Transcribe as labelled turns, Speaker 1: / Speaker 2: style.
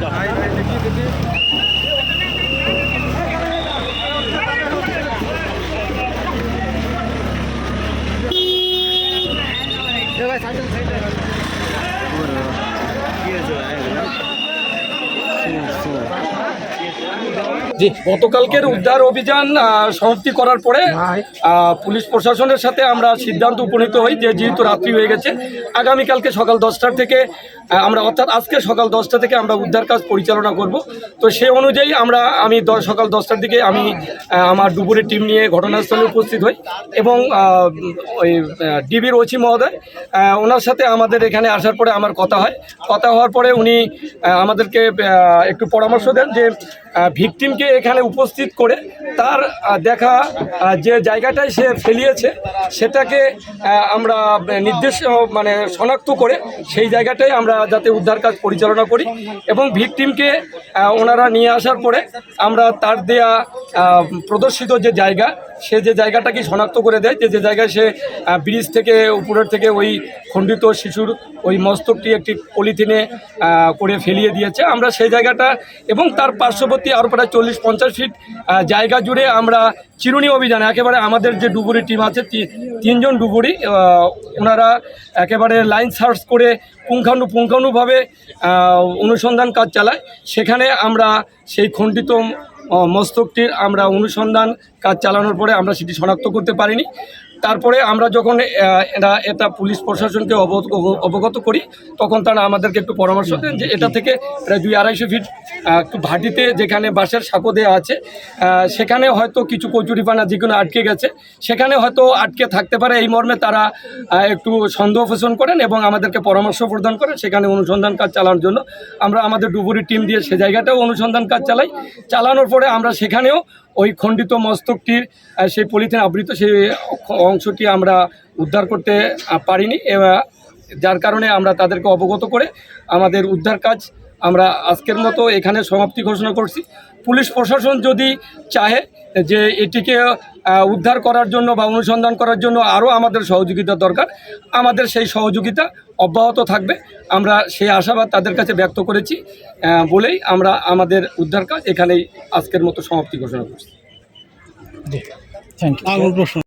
Speaker 1: জি, গতকালকের উদ্ধার অভিযান সমাপ্তি করার পরে পুলিশ প্রশাসনের সাথে আমরা সিদ্ধান্ত উপনীত হই যে যেহেতু রাত্রি হয়ে গেছে, আগামীকালকে সকাল 10টার থেকে আমরা অর্থাৎ আজকে সকাল 10টা থেকে আমরা উদ্ধার কাজ পরিচালনা করব। তো সেই অনুযায়ী আমি সকাল 10টার দিকে আমি আমার ডুবুরের টিম নিয়ে ঘটনাস্থলে উপস্থিত হই এবং ওই ডিবির ওসি মহোদয় ওনার সাথে আমাদের এখানে আসার পরে আমার কথা হওয়ার পরে উনি আমাদেরকে একটু পরামর্শ দেন যে ভিকটিমকে এখানে উপস্থিত করে তার দেখা যে জায়গাটায় সে ফেলিয়েছে সেটাকে আমরা নির্দেশ শনাক্ত করে সেই জায়গাটায় আমরা যাতে উদ্ধার কাজ পরিচালনা করি এবং ভিকটিমকে ওনারা নিয়ে আসার পরে আমরা তার দেয়া প্রদর্শিত যে জায়গা সে যে জায়গাটাকে শনাক্ত করে দেয় যে জায়গায় সে ব্রিজ থেকে উপরের থেকে ওই খণ্ডিত শিশুর ওই মস্তকটি একটি পলিথিনে করে ফেলিয়ে দিয়েছে। আমরা সেই জায়গাটা এবং তার পার্শ্ববর্তী আরও প্রায় 40-50 ফিট জায়গা জুড়ে আমরা চিরুনি অভিযানে একেবারে আমাদের যে ডুবুরি টিম আছে 3 জন ডুবুরি ওনারা একেবারে লাইন সার্চ করে পুঙ্খানুপুঙ্খানুভাবে অনুসন্ধান কাজ চালায়। সেখানে আমরা সেই খণ্ডিত মস্তকটির আমরা অনুসন্ধান কাজ চালানোর পরে আমরা সেটি শনাক্ত করতে পারিনি। তারপরে আমরা যখন এটা পুলিশ প্রশাসনকে অবগত করি তখন তারা আমাদেরকে একটু পরামর্শ দেন যে এটা থেকে প্রায় 200-250 ফিট একটু ভাটিতে যেখানে বাঁশের সাঁকো দেওয়া আছে সেখানে হয়তো কিছু কচুরিপানা যেগুলো আটকে গেছে সেখানে হয়তো আটকে থাকতে পারে, এই মর্মে তারা একটু সন্দেহ পোষণ করেন এবং আমাদেরকে পরামর্শ প্রদান করেন সেখানে অনুসন্ধান কাজ চালানোর জন্য। আমরা আমাদের ডুবুরি টিম দিয়ে সে জায়গাটাও অনুসন্ধান কাজ চালানোর পরে আমরা সেখানেও ওই খণ্ডিত মস্তকটির সেই পলিথিন আবৃত সেই অংশটি আমরা উদ্ধার করতে পারিনি, যার কারণে আমরা তাদেরকে অবগত করে আমাদের উদ্ধার কাজ আমরা আজকের মতো এখানে সমাপ্তি ঘোষণা করছি। পুলিশ প্রশাসন যদি চাহে যে এটিকে উদ্ধার করার জন্য বা অনুসন্ধান করার জন্য আরও আমাদের সহযোগিতা দরকার, আমাদের সেই সহযোগিতা অব্যাহত থাকবে। আমরা সেই আশাবাদ তাদের কাছে ব্যক্ত করেছি বলেই আমরা আমাদের উদ্ধার কাজ এখানেই আজকের মতো সমাপ্তি ঘোষণা করছি।
Speaker 2: Thank you.